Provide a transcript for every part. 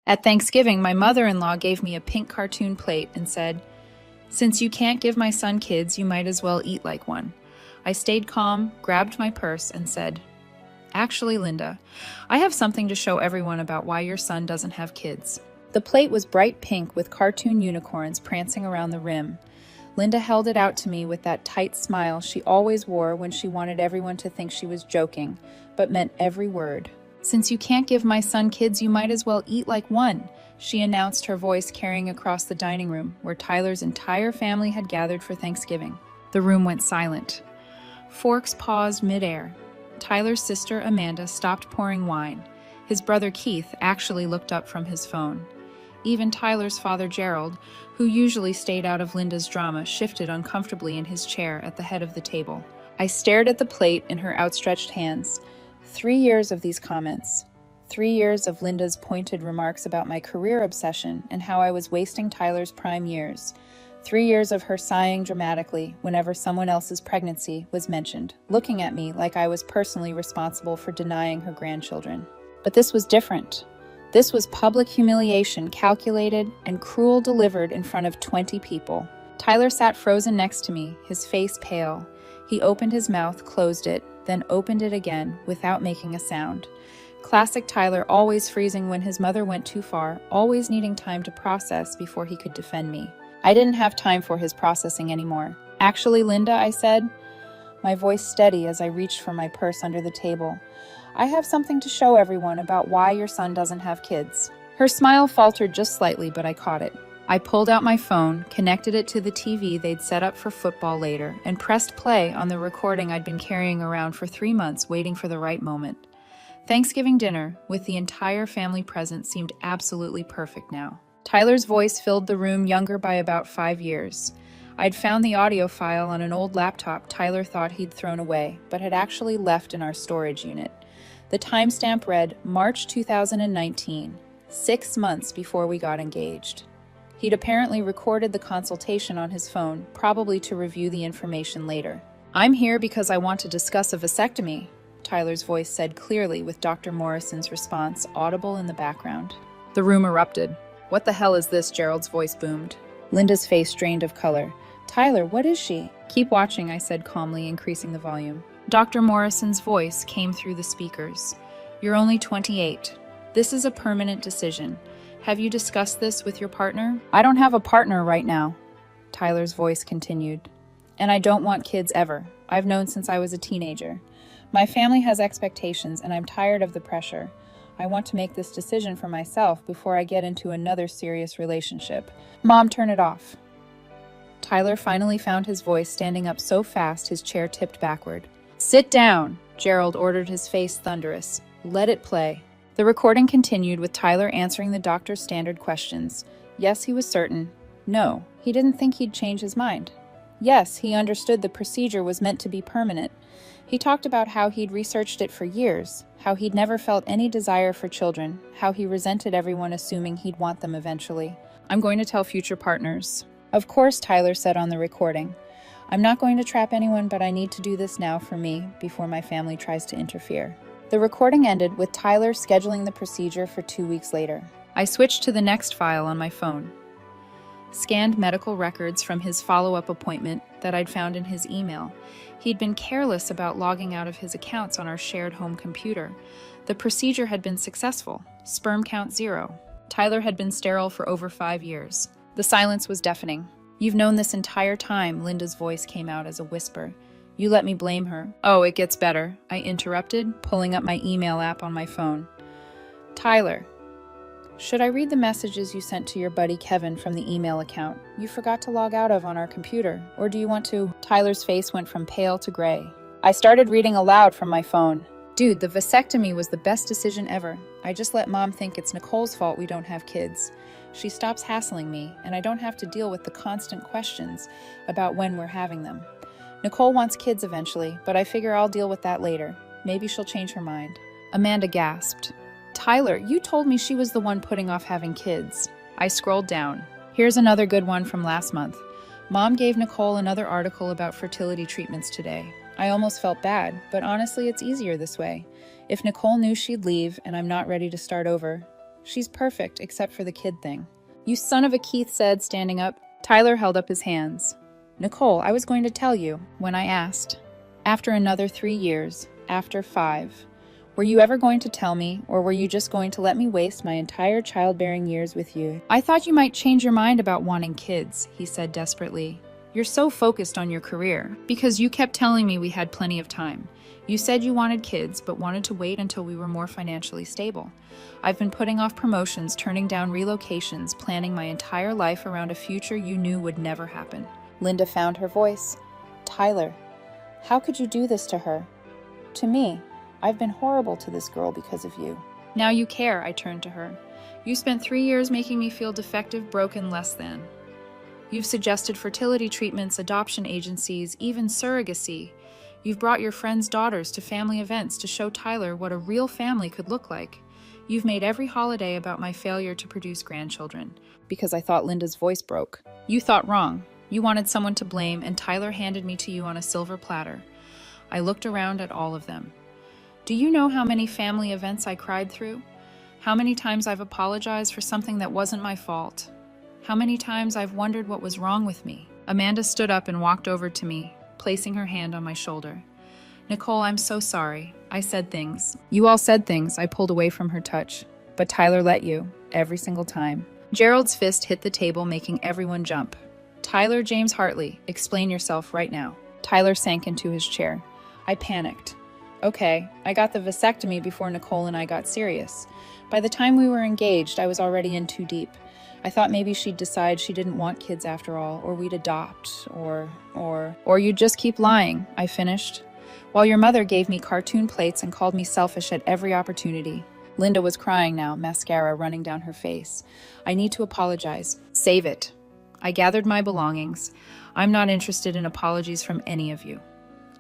At Thanksgiving, my mother-in-law gave me a pink cartoon plate and said, "Since you can't give my son kids, you might as well eat like one." I stayed calm, grabbed my purse, and said, "Actually, Linda, I have something to show everyone about why your son doesn't have kids." The plate was bright pink with cartoon unicorns prancing around the rim. Linda held it out to me with that tight smile she always wore when she wanted everyone to think she was joking, but meant every word. "Since you can't give my son kids, you might as well eat like one," she announced, her voice carrying across the dining room where Tyler's entire family had gathered for Thanksgiving. The room went silent. Forks paused midair. Tyler's sister, Amanda, stopped pouring wine. His brother, Keith, actually looked up from his phone. Even Tyler's father, Gerald, who usually stayed out of Linda's drama, shifted uncomfortably in his chair at the head of the table. I stared at the plate in her outstretched hands. 3 years of these comments. 3 years of Linda's pointed remarks about my career obsession and how I was wasting Tyler's prime years. 3 years of her sighing dramatically whenever someone else's pregnancy was mentioned, looking at me like I was personally responsible for denying her grandchildren. But this was different. This was public humiliation, calculated and cruel, delivered in front of 20 people. Tyler sat frozen next to me, his face pale. He opened his mouth, closed it, then opened it again without making a sound. Classic Tyler, always freezing when his mother went too far, always needing time to process before he could defend me. I didn't have time for his processing anymore. "Actually, Linda," I said, my voice steady as I reached for my purse under the table, "I have something to show everyone about why your son doesn't have kids." Her smile faltered just slightly, but I caught it. I pulled out my phone, connected it to the TV they'd set up for football later, and pressed play on the recording I'd been carrying around for 3 months, waiting for the right moment. Thanksgiving dinner, with the entire family present, seemed absolutely perfect now. Tyler's voice filled the room, younger by about 5 years. I'd found the audio file on an old laptop Tyler thought he'd thrown away, but had actually left in our storage unit. The timestamp read March 2019, 6 months before we got engaged. He'd apparently recorded the consultation on his phone, probably to review the information later. "I'm here because I want to discuss a vasectomy," Tyler's voice said clearly, with Dr. Morrison's response audible in the background. The room erupted. "What the hell is this?" Gerald's voice boomed. Linda's face drained of color. "Tyler, what is she?" "Keep watching," I said calmly, increasing the volume. Dr. Morrison's voice came through the speakers. "You're only 28. This is a permanent decision. Have you discussed this with your partner?" "I don't have a partner right now," Tyler's voice continued. "And I don't want kids ever. I've known since I was a teenager. My family has expectations, and I'm tired of the pressure. I want to make this decision for myself before I get into another serious relationship." "Mom, turn it off." Tyler finally found his voice, standing up so fast his chair tipped backward. "Sit down," Gerald ordered, his face thunderous. "Let it play." The recording continued, with Tyler answering the doctor's standard questions. Yes, he was certain. No, he didn't think he'd change his mind. Yes, he understood the procedure was meant to be permanent. He talked about how he'd researched it for years, how he'd never felt any desire for children, how he resented everyone assuming he'd want them eventually. "I'm going to tell future partners." "Of course," Tyler said on the recording. "I'm not going to trap anyone, but I need to do this now for me before my family tries to interfere." The recording ended with Tyler scheduling the procedure for 2 weeks later. I switched to the next file on my phone. Scanned medical records from his follow-up appointment that I'd found in his email. He'd been careless about logging out of his accounts on our shared home computer. The procedure had been successful. Sperm count 0. Tyler had been sterile for over 5 years. The silence was deafening. "You've known this entire time," Linda's voice came out as a whisper. "You let me blame her." "Oh, it gets better," I interrupted, pulling up my email app on my phone. "Tyler, should I read the messages you sent to your buddy Kevin from the email account you forgot to log out of on our computer, or do you want to?" Tyler's face went from pale to gray. I started reading aloud from my phone. "Dude, the vasectomy was the best decision ever. I just let Mom think it's Nicole's fault we don't have kids. She stops hassling me, and I don't have to deal with the constant questions about when we're having them. Nicole wants kids eventually, but I figure I'll deal with that later. Maybe she'll change her mind." Amanda gasped. "Tyler, you told me she was the one putting off having kids." I scrolled down. "Here's another good one from last month. Mom gave Nicole another article about fertility treatments today. I almost felt bad, but honestly it's easier this way. If Nicole knew she'd leave and I'm not ready to start over, She's perfect, except for the kid thing. You son of a, Keith said, standing up. Tyler held up his hands. Nicole, I was going to tell you when I asked. After another 3 years, after 5, were you ever going to tell me, or were you just going to let me waste my entire childbearing years with you? I thought you might change your mind about wanting kids, he said desperately. You're so focused on your career, because you kept telling me we had plenty of time. You said you wanted kids, but wanted to wait until we were more financially stable. I've been putting off promotions, turning down relocations, planning my entire life around a future you knew would never happen. Linda found her voice. Tyler, how could you do this to her? To me. I've been horrible to this girl because of you. Now you care, I turned to her. You spent 3 years making me feel defective, broken, less than. You've suggested fertility treatments, adoption agencies, even surrogacy. You've brought your friends' daughters to family events to show Tyler what a real family could look like. You've made every holiday about my failure to produce grandchildren, because I thought Linda's voice broke. You thought wrong. You wanted someone to blame, and Tyler handed me to you on a silver platter. I looked around at all of them. Do you know how many family events I cried through? How many times I've apologized for something that wasn't my fault? How many times I've wondered what was wrong with me? Amanda stood up and walked over to me, placing her hand on my shoulder. Nicole, I'm so sorry. I said things. You all said things. I pulled away from her touch. But Tyler let you, every single time. Gerald's fist hit the table, making everyone jump. Tyler James Hartley, explain yourself right now. Tyler sank into his chair. I panicked. Okay, I got the vasectomy before Nicole and I got serious. By the time we were engaged, I was already in too deep. I thought maybe she'd decide she didn't want kids after all, or we'd adopt, or you'd just keep lying, I finished. While your mother gave me cartoon plates and called me selfish at every opportunity. Linda was crying now, mascara running down her face. I need to apologize. Save it. I gathered my belongings. I'm not interested in apologies from any of you.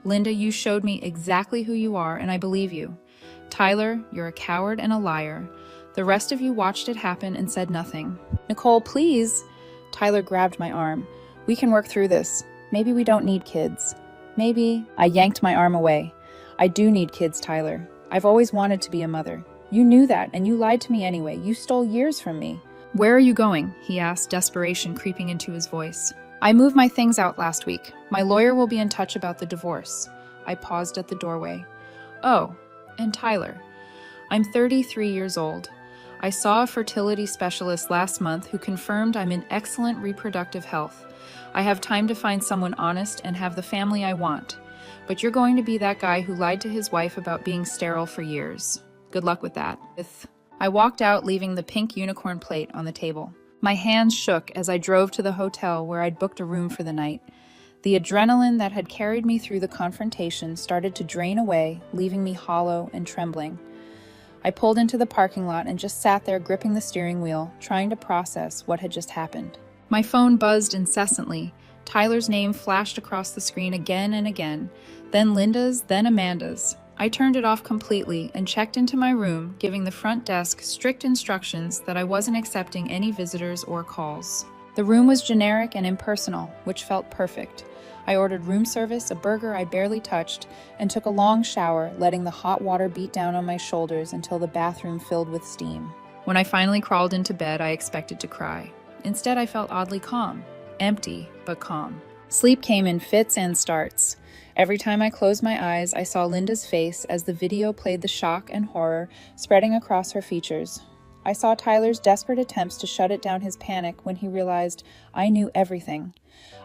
Linda, you showed me exactly who you are, and I believe you. Tyler, you're a coward and a liar. The rest of you watched it happen and said nothing. Nicole, please. Tyler grabbed my arm. We can work through this. Maybe we don't need kids. Maybe. I yanked my arm away. I do need kids, Tyler. I've always wanted to be a mother. You knew that, and you lied to me anyway. You stole years from me. Where are you going? He asked, desperation creeping into his voice. I moved my things out last week. My lawyer will be in touch about the divorce. I paused at the doorway. Oh, and Tyler. I'm 33 years old. I saw a fertility specialist last month who confirmed I'm in excellent reproductive health. I have time to find someone honest and have the family I want. But you're going to be that guy who lied to his wife about being sterile for years. Good luck with that. I walked out, leaving the pink unicorn plate on the table. My hands shook as I drove to the hotel where I'd booked a room for the night. The adrenaline that had carried me through the confrontation started to drain away, leaving me hollow and trembling. I pulled into the parking lot and just sat there gripping the steering wheel, trying to process what had just happened. My phone buzzed incessantly. Tyler's name flashed across the screen again and again, then Linda's, then Amanda's. I turned it off completely and checked into my room, giving the front desk strict instructions that I wasn't accepting any visitors or calls. The room was generic and impersonal, which felt perfect. I ordered room service, a burger I barely touched, and took a long shower, letting the hot water beat down on my shoulders until the bathroom filled with steam. When I finally crawled into bed, I expected to cry. Instead, I felt oddly calm. Empty, but calm. Sleep came in fits and starts. Every time I closed my eyes, I saw Linda's face as the video played the shock and horror spreading across her features. I saw Tyler's desperate attempts to shut it down his panic when he realized I knew everything.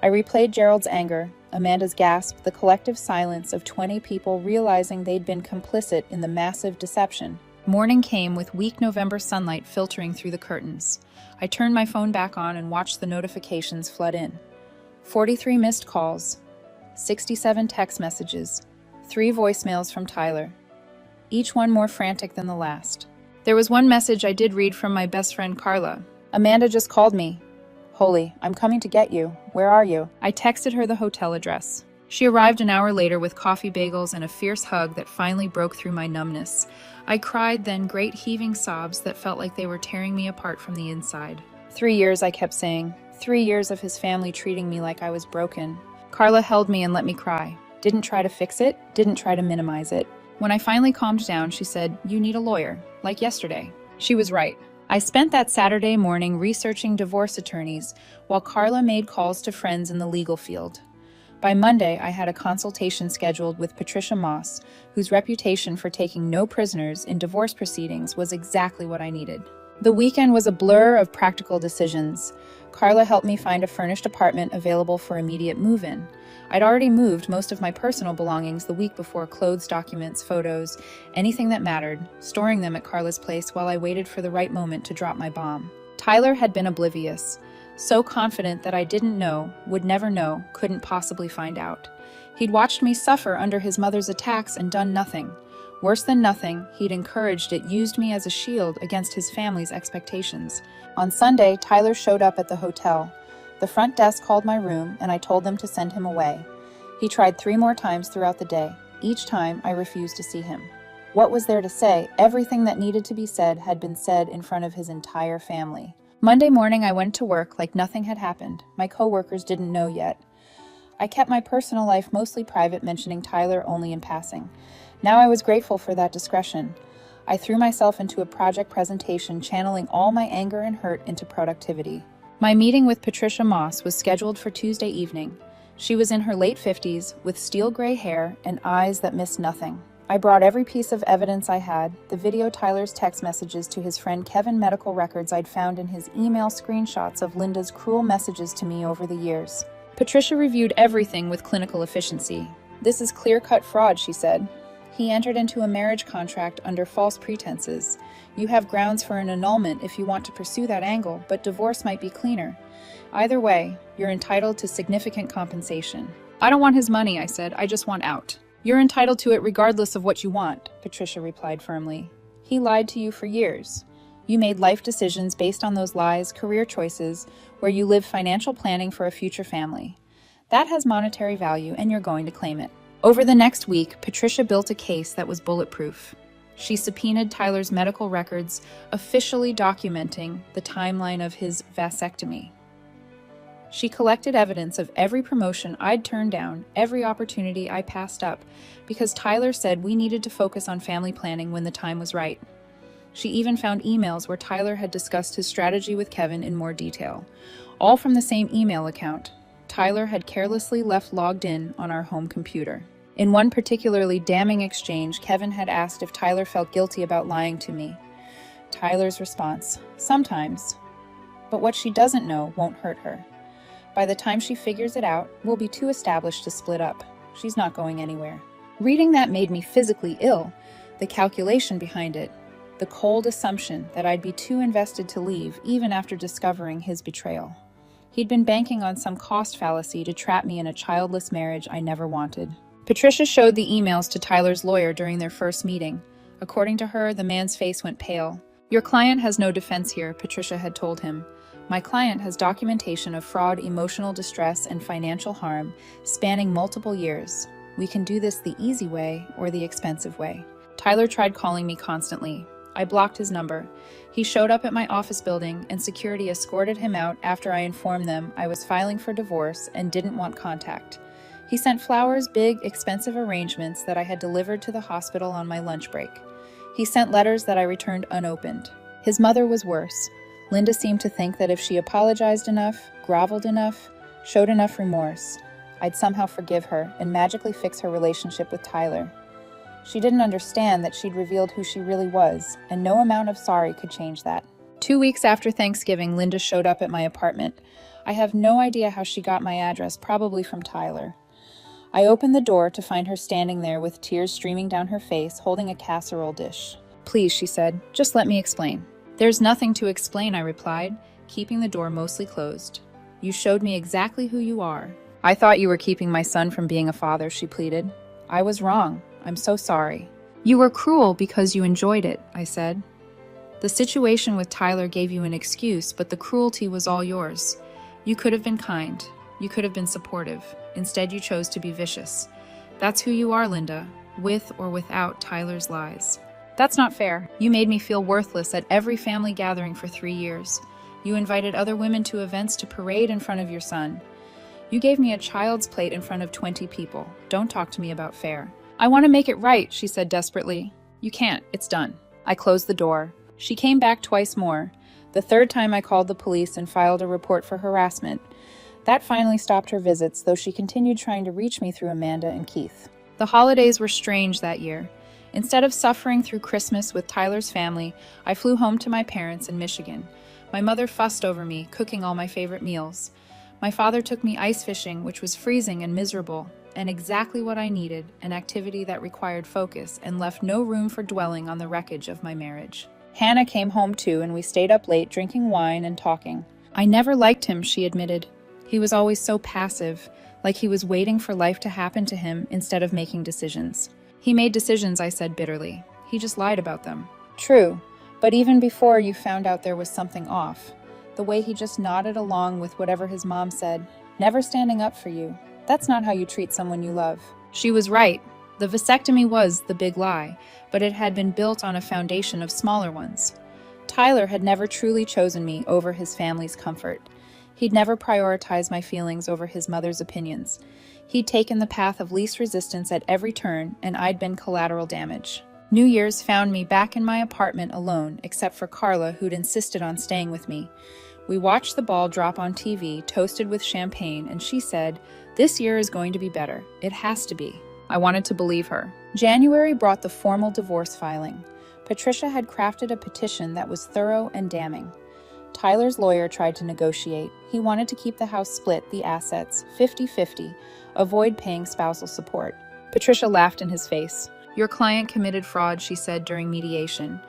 I replayed Gerald's anger, Amanda's gasp, the collective silence of 20 people realizing they'd been complicit in the massive deception. Morning came with weak November sunlight filtering through the curtains. I turned my phone back on and watched the notifications flood in. 43 missed calls. 67 text messages, 3 voicemails from Tyler, each one more frantic than the last. There was one message I did read from my best friend Carla. Amanda just called me. Holy, I'm coming to get you. Where are you? I texted her the hotel address. She arrived an hour later with coffee bagels and a fierce hug that finally broke through my numbness. I cried, then great heaving sobs that felt like they were tearing me apart from the inside. 3 years, I kept saying. 3 years of his family treating me like I was broken. Carla held me and let me cry. Didn't try to fix it, didn't try to minimize it. When I finally calmed down, she said, "You need a lawyer, like yesterday." She was right. I spent that Saturday morning researching divorce attorneys while Carla made calls to friends in the legal field. By Monday, I had a consultation scheduled with Patricia Moss, whose reputation for taking no prisoners in divorce proceedings was exactly what I needed. The weekend was a blur of practical decisions. Carla helped me find a furnished apartment available for immediate move-in. I'd already moved most of my personal belongings the week before: clothes, documents, photos, anything that mattered, storing them at Carla's place while I waited for the right moment to drop my bomb. Tyler had been oblivious, so confident that I didn't know, would never know, couldn't possibly find out. He'd watched me suffer under his mother's attacks and done nothing. Worse than nothing, he'd encouraged it, used me as a shield against his family's expectations. On Sunday, Tyler showed up at the hotel. The front desk called my room, and I told them to send him away. He tried 3 more times throughout the day. Each time, I refused to see him. What was there to say? Everything that needed to be said had been said in front of his entire family. Monday morning, I went to work like nothing had happened. My coworkers didn't know yet. I kept my personal life mostly private, mentioning Tyler only in passing. Now I was grateful for that discretion. I threw myself into a project presentation, channeling all my anger and hurt into productivity. My meeting with Patricia Moss was scheduled for Tuesday evening. She was in her late 50s, with steel gray hair and eyes that missed nothing. I brought every piece of evidence I had: the video, Tyler's text messages to his friend Kevin, medical records I'd found in his email, screenshots of Linda's cruel messages to me over the years. Patricia reviewed everything with clinical efficiency. "This is clear-cut fraud," she said. "He entered into a marriage contract under false pretenses. You have grounds for an annulment if you want to pursue that angle, but divorce might be cleaner. Either way, you're entitled to significant compensation." "I don't want his money," I said. "I just want out." "You're entitled to it regardless of what you want," Patricia replied firmly. "He lied to you for years. You made life decisions based on those lies, career choices, where you live financial planning for a future family. That has monetary value, and you're going to claim it." Over the next week, Patricia built a case that was bulletproof. She subpoenaed Tyler's medical records, officially documenting the timeline of his vasectomy. She collected evidence of every promotion I'd turned down, every opportunity I passed up, because Tyler said we needed to focus on family planning when the time was right. She even found emails where Tyler had discussed his strategy with Kevin in more detail, all from the same email account Tyler had carelessly left logged in on our home computer. In one particularly damning exchange, Kevin had asked if Tyler felt guilty about lying to me. Tyler's response: "Sometimes. But what she doesn't know won't hurt her. By the time she figures it out, we'll be too established to split up. She's not going anywhere." Reading that made me physically ill. The calculation behind it, the cold assumption that I'd be too invested to leave even after discovering his betrayal. He'd been banking on some cost fallacy to trap me in a childless marriage I never wanted. Patricia showed the emails to Tyler's lawyer during their first meeting. According to her, the man's face went pale. "Your client has no defense here," Patricia had told him. "My client has documentation of fraud, emotional distress, and financial harm spanning multiple years. We can do this the easy way or the expensive way." Tyler tried calling me constantly. I blocked his number. He showed up at my office building, and security escorted him out after I informed them I was filing for divorce and didn't want contact. He sent flowers, big, expensive arrangements that I had delivered to the hospital on my lunch break. He sent letters that I returned unopened. His mother was worse. Linda seemed to think that if she apologized enough, groveled enough, showed enough remorse, I'd somehow forgive her and magically fix her relationship with Tyler. She didn't understand that she'd revealed who she really was, and no amount of sorry could change that. 2 weeks after Thanksgiving, Linda showed up at my apartment. I have no idea how she got my address, probably from Tyler. I opened the door to find her standing there with tears streaming down her face, holding a casserole dish. "Please," she said, "just let me explain." "There's nothing to explain," I replied, keeping the door mostly closed. "You showed me exactly who you are." "I thought you were keeping my son from being a father," she pleaded. "I was wrong. I'm so sorry." "You were cruel because you enjoyed it," I said. "The situation with Tyler gave you an excuse, but the cruelty was all yours. You could have been kind. You could have been supportive. Instead, you chose to be vicious. That's who you are, Linda, with or without Tyler's lies." "That's not fair. You made me feel worthless at every family gathering for 3 years. You invited other women to events to parade in front of your son. You gave me a child's plate in front of 20 people. Don't talk to me about fair." "I want to make it right," she said desperately. "You can't. It's done." I closed the door. She came back twice more. The third time I called the police and filed a report for harassment. That finally stopped her visits, though she continued trying to reach me through Amanda and Keith. The holidays were strange that year. Instead of suffering through Christmas with Tyler's family, I flew home to my parents in Michigan. My mother fussed over me, cooking all my favorite meals. My father took me ice fishing, which was freezing and miserable, and exactly what I needed, an activity that required focus and left no room for dwelling on the wreckage of my marriage. Hannah came home too, and we stayed up late drinking wine and talking. I never liked him, she admitted. He was always so passive, like he was waiting for life to happen to him instead of making decisions. He made decisions, I said bitterly. He just lied about them. True, but even before you found out there was something off, the way he just nodded along with whatever his mom said, never standing up for you, that's not how you treat someone you love. She was right. The vasectomy was the big lie, but it had been built on a foundation of smaller ones. Tyler had never truly chosen me over his family's comfort. He'd never prioritized my feelings over his mother's opinions. He'd taken the path of least resistance at every turn, and I'd been collateral damage. New Year's found me back in my apartment alone, except for Carla, who'd insisted on staying with me. We watched the ball drop on TV, toasted with champagne, and she said, "This year is going to be better. It has to be." I wanted to believe her. January brought the formal divorce filing. Patricia had crafted a petition that was thorough and damning. Tyler's lawyer tried to negotiate. He wanted to keep the house split, the assets, 50-50, avoid paying spousal support. Patricia laughed in his face. "Your client committed fraud," she said during mediation.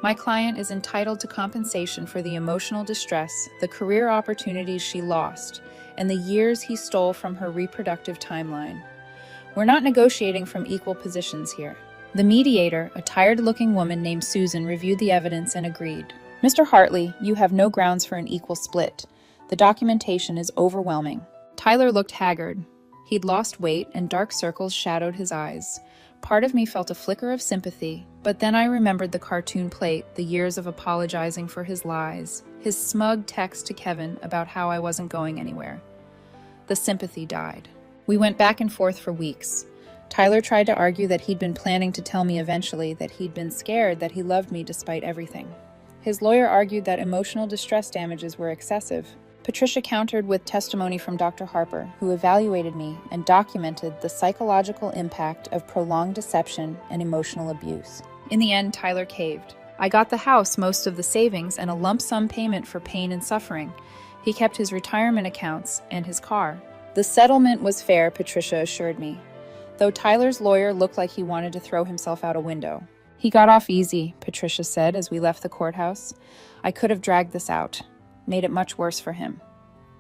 "My client is entitled to compensation for the emotional distress, the career opportunities she lost, and the years he stole from her reproductive timeline. We're not negotiating from equal positions here." The mediator, a tired-looking woman named Susan, reviewed the evidence and agreed. "Mr. Hartley, you have no grounds for an equal split. The documentation is overwhelming." Tyler looked haggard. He'd lost weight, and dark circles shadowed his eyes. Part of me felt a flicker of sympathy, but then I remembered the cartoon plate, the years of apologizing for his lies, his smug text to Kevin about how I wasn't going anywhere. The sympathy died. We went back and forth for weeks. Tyler tried to argue that he'd been planning to tell me eventually, that he'd been scared that he loved me despite everything. His lawyer argued that emotional distress damages were excessive. Patricia countered with testimony from Dr. Harper, who evaluated me and documented the psychological impact of prolonged deception and emotional abuse. In the end, Tyler caved. I got the house, most of the savings, and a lump sum payment for pain and suffering. He kept his retirement accounts and his car. The settlement was fair, Patricia assured me, though Tyler's lawyer looked like he wanted to throw himself out a window. "He got off easy," Patricia said as we left the courthouse. "I could have dragged this out, made it much worse for him.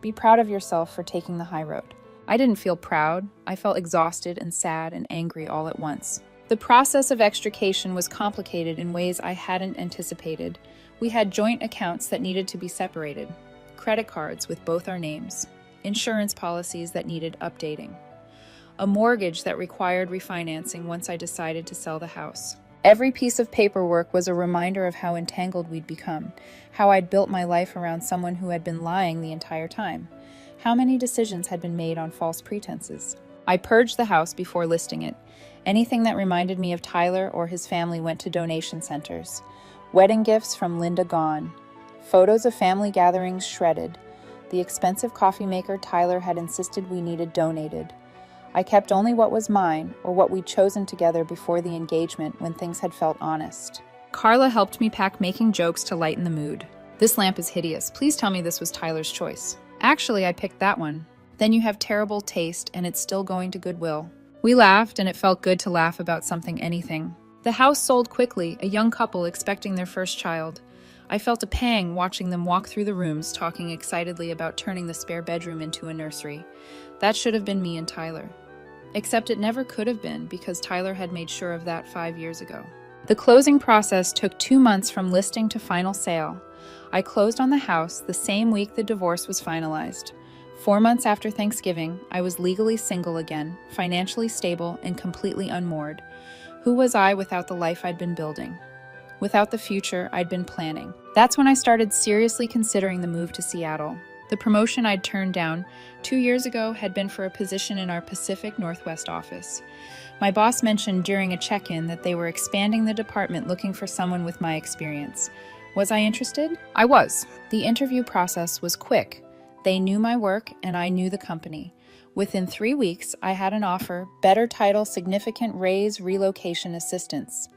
Be proud of yourself for taking the high road." I didn't feel proud. I felt exhausted and sad and angry all at once. The process of extrication was complicated in ways I hadn't anticipated. We had joint accounts that needed to be separated, credit cards with both our names, insurance policies that needed updating, a mortgage that required refinancing once I decided to sell the house. Every piece of paperwork was a reminder of how entangled we'd become, how I'd built my life around someone who had been lying the entire time, how many decisions had been made on false pretenses. I purged the house before listing it. Anything that reminded me of Tyler or his family went to donation centers. Wedding gifts from Linda gone. Photos of family gatherings shredded. The expensive coffee maker Tyler had insisted we needed donated. I kept only what was mine, or what we'd chosen together before the engagement when things had felt honest. Carla helped me pack making jokes to lighten the mood. "This lamp is hideous. Please tell me this was Tyler's choice." "Actually, I picked that one." "Then you have terrible taste, and it's still going to Goodwill." We laughed, and it felt good to laugh about anything. The house sold quickly, a young couple expecting their first child. I felt a pang watching them walk through the rooms, talking excitedly about turning the spare bedroom into a nursery. That should have been me and Tyler. Except it never could have been, because Tyler had made sure of that 5 years ago. The closing process took 2 months from listing to final sale. I closed on the house the same week the divorce was finalized. 4 months after Thanksgiving, I was legally single again, financially stable, and completely unmoored. Who was I without the life I'd been building? Without the future I'd been planning? That's when I started seriously considering the move to Seattle. The promotion I'd turned down 2 years ago had been for a position in our Pacific Northwest office. My boss mentioned during a check-in that they were expanding the department looking for someone with my experience. Was I interested? I was. The interview process was quick. They knew my work and I knew the company. Within 3 weeks, I had an offer, better title, significant raise, relocation assistance.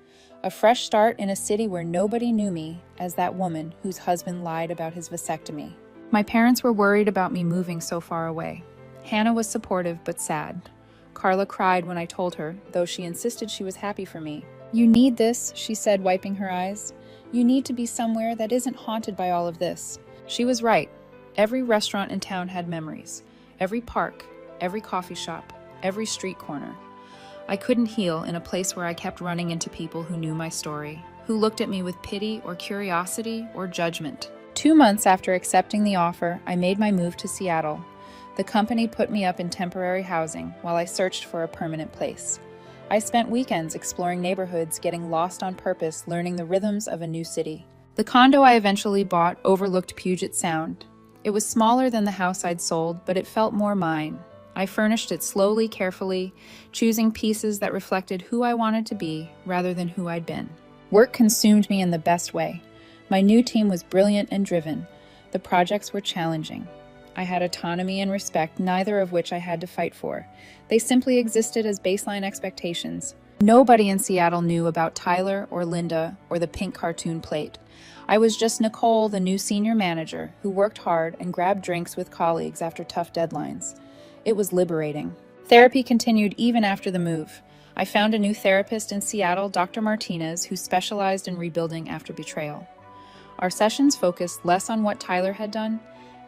A fresh start in a city where nobody knew me as that woman whose husband lied about his vasectomy. My parents were worried about me moving so far away. Hannah was supportive but sad. Carla cried when I told her, though she insisted she was happy for me. "You need this," she said, wiping her eyes. "You need to be somewhere that isn't haunted by all of this." She was right. Every restaurant in town had memories. Every park, every coffee shop, every street corner. I couldn't heal in a place where I kept running into people who knew my story, who looked at me with pity or curiosity or judgment. 2 months after accepting the offer, I made my move to Seattle. The company put me up in temporary housing while I searched for a permanent place. I spent weekends exploring neighborhoods, getting lost on purpose, learning the rhythms of a new city. The condo I eventually bought overlooked Puget Sound. It was smaller than the house I'd sold, but it felt more mine. I furnished it slowly, carefully, choosing pieces that reflected who I wanted to be rather than who I'd been. Work consumed me in the best way. My new team was brilliant and driven. The projects were challenging. I had autonomy and respect, neither of which I had to fight for. They simply existed as baseline expectations. Nobody in Seattle knew about Tyler or Linda or the pink cartoon plate. I was just Nicole, the new senior manager, who worked hard and grabbed drinks with colleagues after tough deadlines. It was liberating. Therapy continued even after the move. I found a new therapist in Seattle, Dr. Martinez, who specialized in rebuilding after betrayal. Our sessions focused less on what Tyler had done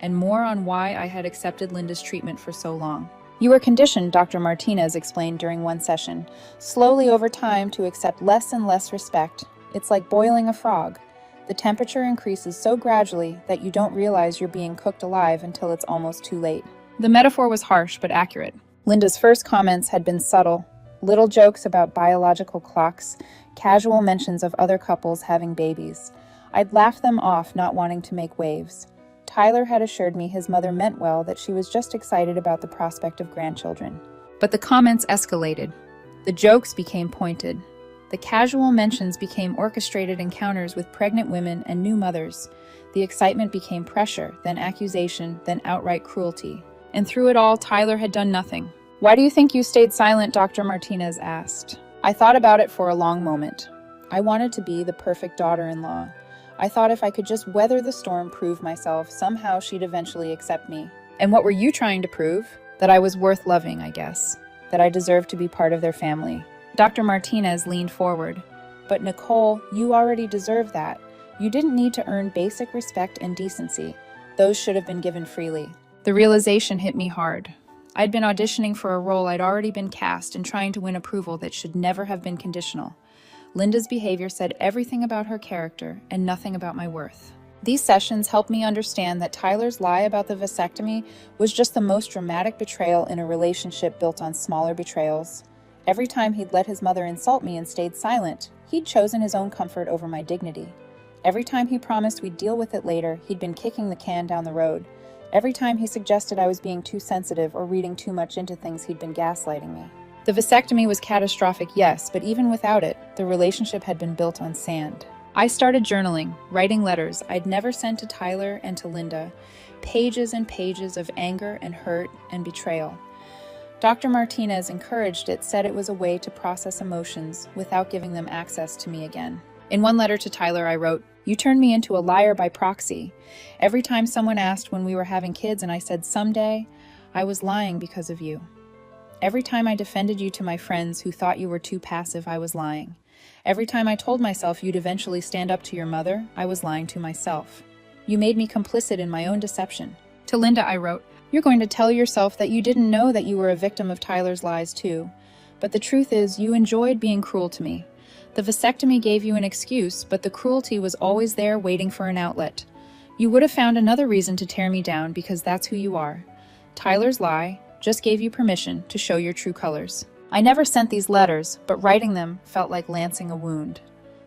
and more on why I had accepted Linda's treatment for so long. "You were conditioned," Dr. Martinez explained during one session, "slowly over time to accept less and less respect. It's like boiling a frog. The temperature increases so gradually that you don't realize you're being cooked alive until it's almost too late." The metaphor was harsh but accurate. Linda's first comments had been subtle. Little jokes about biological clocks, casual mentions of other couples having babies. I'd laugh them off, not wanting to make waves. Tyler had assured me his mother meant well, that she was just excited about the prospect of grandchildren. But the comments escalated. The jokes became pointed. The casual mentions became orchestrated encounters with pregnant women and new mothers. The excitement became pressure, then accusation, then outright cruelty. And through it all, Tyler had done nothing. "Why do you think you stayed silent?" Dr. Martinez asked. I thought about it for a long moment. I wanted to be the perfect daughter-in-law. I thought if I could just weather the storm, prove myself, somehow she'd eventually accept me. "And what were you trying to prove?" "That I was worth loving, I guess. That I deserved to be part of their family." Dr. Martinez leaned forward. "But Nicole, you already deserve that. You didn't need to earn basic respect and decency. Those should have been given freely." The realization hit me hard. I'd been auditioning for a role I'd already been cast and trying to win approval that should never have been conditional. Linda's behavior said everything about her character and nothing about my worth. These sessions helped me understand that Tyler's lie about the vasectomy was just the most dramatic betrayal in a relationship built on smaller betrayals. Every time he'd let his mother insult me and stayed silent, he'd chosen his own comfort over my dignity. Every time he promised we'd deal with it later, he'd been kicking the can down the road. Every time he suggested I was being too sensitive or reading too much into things, he'd been gaslighting me. The vasectomy was catastrophic, yes, but even without it, the relationship had been built on sand. I started journaling, writing letters I'd never sent to Tyler and to Linda, pages and pages of anger and hurt and betrayal. Dr. Martinez encouraged it, said it was a way to process emotions without giving them access to me again. In one letter to Tyler, I wrote, "You turned me into a liar by proxy. Every time someone asked when we were having kids and I said someday, I was lying because of you. Every time I defended you to my friends who thought you were too passive, I was lying. Every time I told myself you'd eventually stand up to your mother, I was lying to myself. You made me complicit in my own deception." To Linda, I wrote, "You're going to tell yourself that you didn't know that you were a victim of Tyler's lies too. But the truth is, you enjoyed being cruel to me. The vasectomy gave you an excuse, but the cruelty was always there waiting for an outlet. You would have found another reason to tear me down because that's who you are. Tyler's lie just gave you permission to show your true colors." I never sent these letters, but writing them felt like lancing a wound.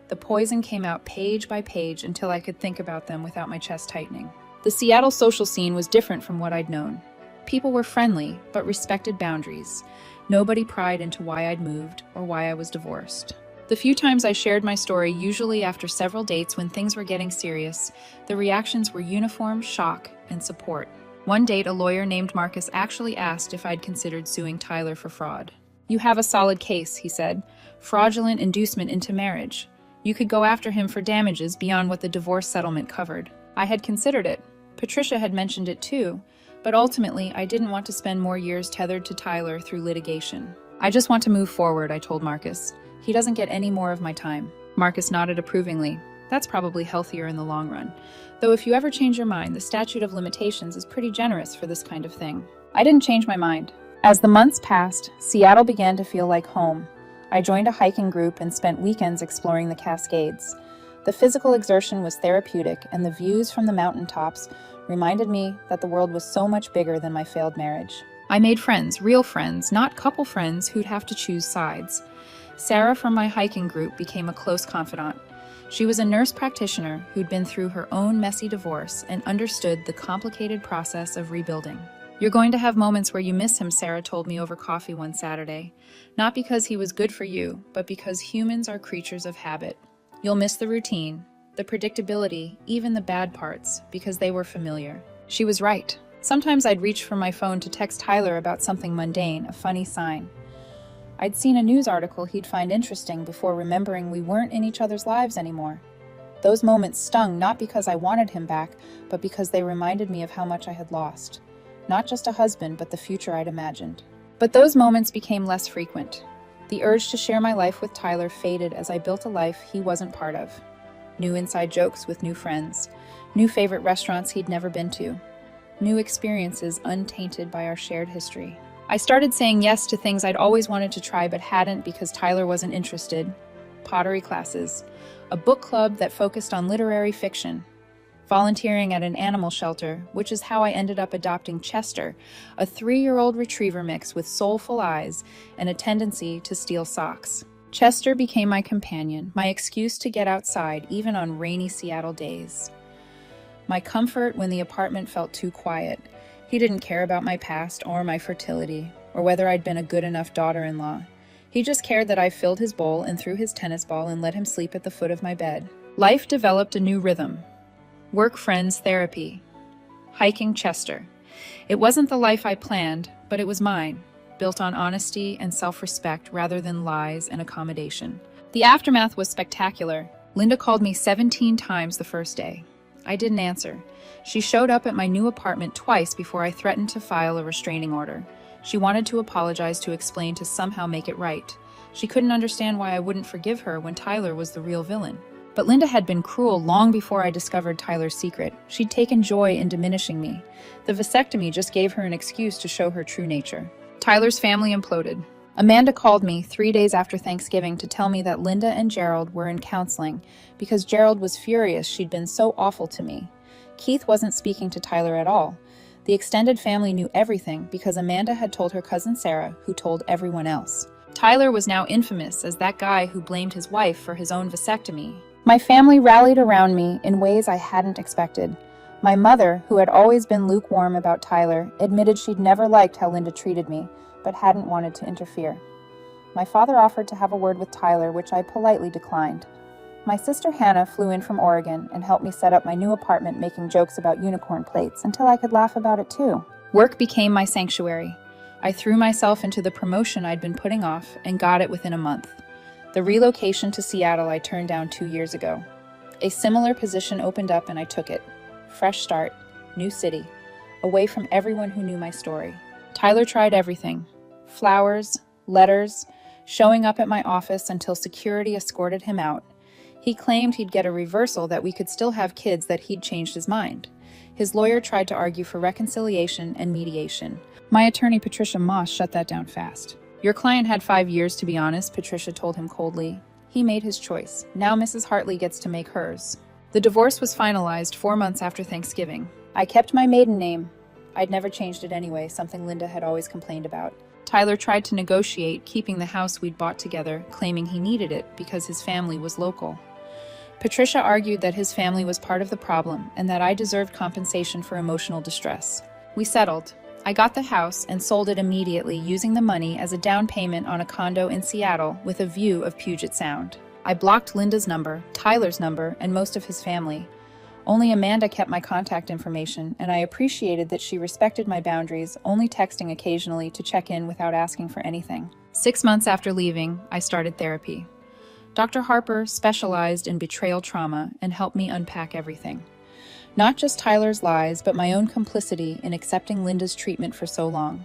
The poison came out page by page until I could think about them without my chest tightening. The Seattle social scene was different from what I'd known. People were friendly, but respected boundaries. Nobody pried into why I'd moved or why I was divorced. The few times I shared my story, usually after several dates when things were getting serious, the reactions were uniform, shock, and support. One date, a lawyer named Marcus actually asked if I'd considered suing Tyler for fraud. "You have a solid case," he said. "Fraudulent inducement into marriage. You could go after him for damages beyond what the divorce settlement covered." I had considered it. Patricia had mentioned it too, but ultimately I didn't want to spend more years tethered to Tyler through litigation. "I just want to move forward," I told Marcus. "He doesn't get any more of my time." Marcus nodded approvingly. "That's probably healthier in the long run. Though if you ever change your mind, the statute of limitations is pretty generous for this kind of thing." I didn't change my mind. As the months passed, Seattle began to feel like home. I joined a hiking group and spent weekends exploring the Cascades. The physical exertion was therapeutic, and the views from the mountaintops reminded me that the world was so much bigger than my failed marriage. I made friends, real friends, not couple friends who'd have to choose sides. Sarah from my hiking group became a close confidant. She was a nurse practitioner who'd been through her own messy divorce and understood the complicated process of rebuilding. "You're going to have moments where you miss him," Sarah told me over coffee one Saturday. "Not because he was good for you, but because humans are creatures of habit. You'll miss the routine, the predictability, even the bad parts, because they were familiar." She was right. Sometimes I'd reach for my phone to text Tyler about something mundane, a funny sign. I'd seen a news article he'd find interesting before remembering we weren't in each other's lives anymore. Those moments stung not because I wanted him back, but because they reminded me of how much I had lost. Not just a husband, but the future I'd imagined. But those moments became less frequent. The urge to share my life with Tyler faded as I built a life he wasn't part of. New inside jokes with new friends, new favorite restaurants he'd never been to, new experiences untainted by our shared history. I started saying yes to things I'd always wanted to try but hadn't because Tyler wasn't interested. Pottery classes, a book club that focused on literary fiction, volunteering at an animal shelter, which is how I ended up adopting Chester, a 3-year-old retriever mix with soulful eyes and a tendency to steal socks. Chester became my companion, my excuse to get outside even on rainy Seattle days. My comfort when the apartment felt too quiet. He didn't care about my past or my fertility, or whether I'd been a good enough daughter-in-law. He just cared that I filled his bowl and threw his tennis ball and let him sleep at the foot of my bed. Life developed a new rhythm. Work, friends, therapy. Hiking, Chester. It wasn't the life I planned, but it was mine, built on honesty and self-respect rather than lies and accommodation. The aftermath was spectacular. Linda called me 17 times the first day. I didn't answer. She showed up at my new apartment twice before I threatened to file a restraining order. She wanted to apologize, to explain, to somehow make it right. She couldn't understand why I wouldn't forgive her when Tyler was the real villain. But Linda had been cruel long before I discovered Tyler's secret. She'd taken joy in diminishing me. The vasectomy just gave her an excuse to show her true nature. Tyler's family imploded. Amanda called me 3 days after Thanksgiving to tell me that Linda and Gerald were in counseling because Gerald was furious she'd been so awful to me. Keith wasn't speaking to Tyler at all. The extended family knew everything because Amanda had told her cousin Sarah, who told everyone else. Tyler was now infamous as that guy who blamed his wife for his own vasectomy. My family rallied around me in ways I hadn't expected. My mother, who had always been lukewarm about Tyler, admitted she'd never liked how Linda treated me, but hadn't wanted to interfere. My father offered to have a word with Tyler, which I politely declined. My sister Hannah flew in from Oregon and helped me set up my new apartment, making jokes about unicorn plates until I could laugh about it too. Work became my sanctuary. I threw myself into the promotion I'd been putting off and got it within a month. The relocation to Seattle I turned down 2 years ago. A similar position opened up and I took it. Fresh start, new city, away from everyone who knew my story. Tyler tried everything. Flowers, letters, showing up at my office until security escorted him out. He claimed he'd get a reversal, that we could still have kids, that he'd changed his mind. His lawyer tried to argue for reconciliation and mediation. My attorney, Patricia Moss, shut that down fast. "Your client had 5 years, to be honest," Patricia told him coldly. "He made his choice. Now Mrs. Hartley gets to make hers." The divorce was finalized 4 months after Thanksgiving. I kept my maiden name. I'd never changed it anyway, something Linda had always complained about. Tyler tried to negotiate keeping the house we'd bought together, claiming he needed it because his family was local. Patricia argued that his family was part of the problem and that I deserved compensation for emotional distress. We settled. I got the house and sold it immediately, using the money as a down payment on a condo in Seattle with a view of Puget Sound. I blocked Linda's number, Tyler's number, and most of his family. Only Amanda kept my contact information, and I appreciated that she respected my boundaries, only texting occasionally to check in without asking for anything. 6 months after leaving, I started therapy. Dr. Harper specialized in betrayal trauma and helped me unpack everything. Not just Tyler's lies, but my own complicity in accepting Linda's treatment for so long.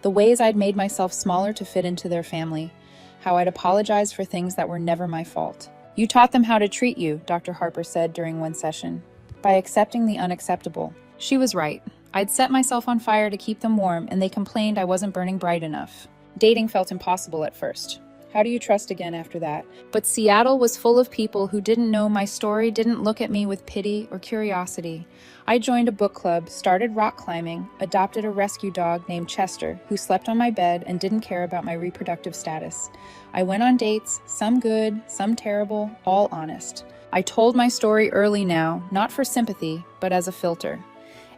The ways I'd made myself smaller to fit into their family. How I'd apologized for things that were never my fault. You taught them how to treat you, Dr. Harper said during one session, by accepting the unacceptable. She was right. I'd set myself on fire to keep them warm, and they complained I wasn't burning bright enough. Dating felt impossible at first. How do you trust again after that? But Seattle was full of people who didn't know my story, didn't look at me with pity or curiosity. I joined a book club, started rock climbing, adopted a rescue dog named Chester, who slept on my bed and didn't care about my reproductive status. I went on dates, some good, some terrible, all honest. I told my story early now, not for sympathy, but as a filter.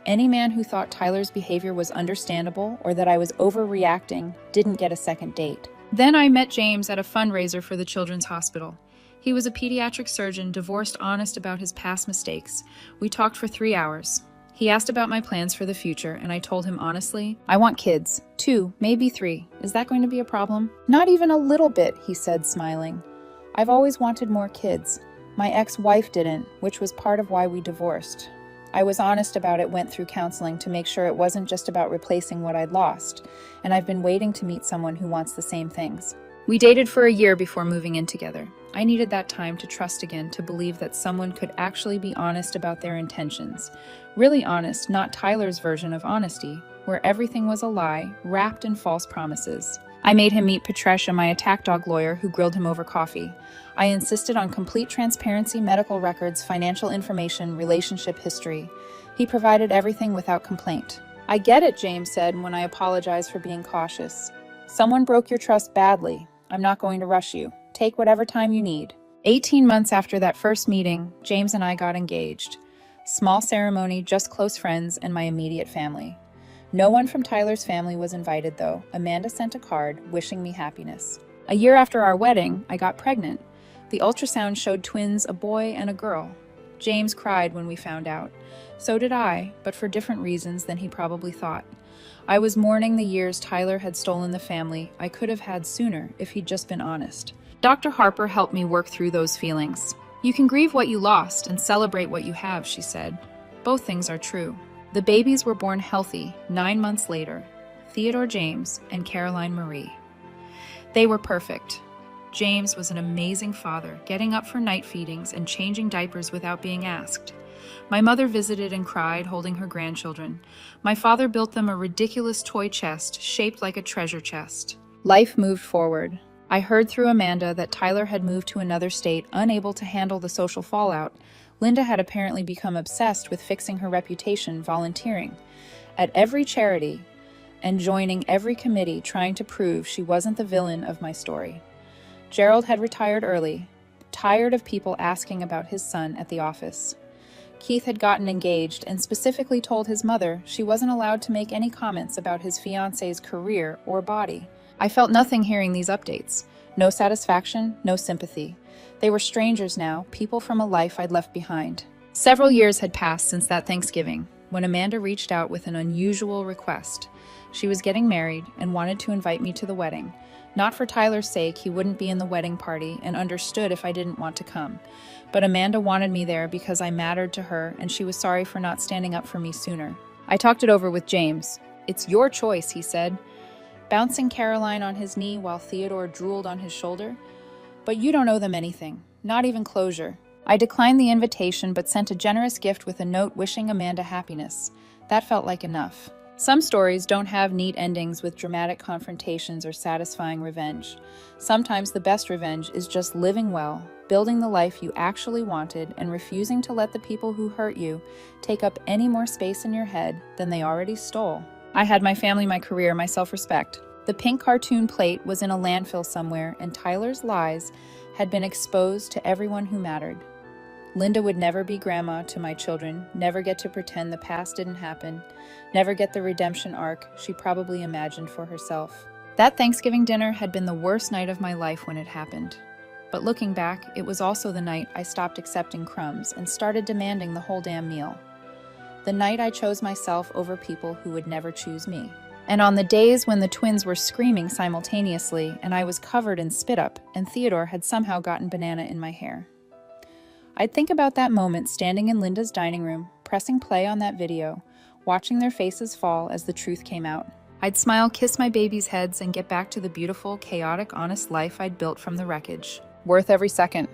Any man who thought Tyler's behavior was understandable or that I was overreacting didn't get a second date. Then I met James at a fundraiser for the Children's Hospital. He was a pediatric surgeon, divorced, honest about his past mistakes. We talked for 3 hours. He asked about my plans for the future, and I told him honestly, I want kids. 2, maybe 3. Is that going to be a problem? Not even a little bit, he said, smiling. I've always wanted more kids. My ex-wife didn't, which was part of why we divorced. I was honest about it, went through counseling to make sure it wasn't just about replacing what I'd lost, and I've been waiting to meet someone who wants the same things. We dated for a year before moving in together. I needed that time to trust again, to believe that someone could actually be honest about their intentions. Really honest, not Tyler's version of honesty, where everything was a lie, wrapped in false promises. I made him meet Patricia, my attack dog lawyer, who grilled him over coffee. I insisted on complete transparency, medical records, financial information, relationship history. He provided everything without complaint. I get it, James said when I apologized for being cautious. Someone broke your trust badly. I'm not going to rush you. Take whatever time you need. 18 months after that first meeting, James and I got engaged. Small ceremony, just close friends and my immediate family. No one from Tyler's family was invited, though. Amanda sent a card wishing me happiness. A year after our wedding, I got pregnant. The ultrasound showed twins, a boy and a girl. James cried when we found out. So did I, but for different reasons than he probably thought. I was mourning the years Tyler had stolen the family I could have had sooner if he'd just been honest. Dr. Harper helped me work through those feelings. You can grieve what you lost and celebrate what you have, she said. Both things are true. The babies were born healthy 9 months later, Theodore James and Caroline Marie. They were perfect. James was an amazing father, getting up for night feedings and changing diapers without being asked. My mother visited and cried, holding her grandchildren. My father built them a ridiculous toy chest shaped like a treasure chest. Life moved forward. I heard through Amanda that Tyler had moved to another state, unable to handle the social fallout. Linda had apparently become obsessed with fixing her reputation, volunteering at every charity and joining every committee, trying to prove she wasn't the villain of my story. Gerald had retired early, tired of people asking about his son at the office. Keith had gotten engaged and specifically told his mother she wasn't allowed to make any comments about his fiance's career or body. I felt nothing hearing these updates. No satisfaction, no sympathy. They were strangers now, people from a life I'd left behind. Several years had passed since that Thanksgiving, when Amanda reached out with an unusual request. She was getting married and wanted to invite me to the wedding. Not for Tyler's sake, he wouldn't be in the wedding party and understood if I didn't want to come. But Amanda wanted me there because I mattered to her and she was sorry for not standing up for me sooner. I talked it over with James. It's your choice, he said, bouncing Caroline on his knee while Theodore drooled on his shoulder. But you don't owe them anything, not even closure. I declined the invitation but sent a generous gift with a note wishing Amanda happiness. That felt like enough. Some stories don't have neat endings with dramatic confrontations or satisfying revenge. Sometimes the best revenge is just living well, building the life you actually wanted, and refusing to let the people who hurt you take up any more space in your head than they already stole. I had my family, my career, my self-respect. The pink cartoon plate was in a landfill somewhere, and Tyler's lies had been exposed to everyone who mattered. Linda would never be grandma to my children, never get to pretend the past didn't happen, never get the redemption arc she probably imagined for herself. That Thanksgiving dinner had been the worst night of my life when it happened. But looking back, it was also the night I stopped accepting crumbs and started demanding the whole damn meal. The night I chose myself over people who would never choose me. And on the days when the twins were screaming simultaneously and I was covered in spit up and Theodore had somehow gotten banana in my hair. I'd think about that moment standing in Linda's dining room, pressing play on that video, watching their faces fall as the truth came out. I'd smile, kiss my babies' heads, and get back to the beautiful, chaotic, honest life I'd built from the wreckage. Worth every second.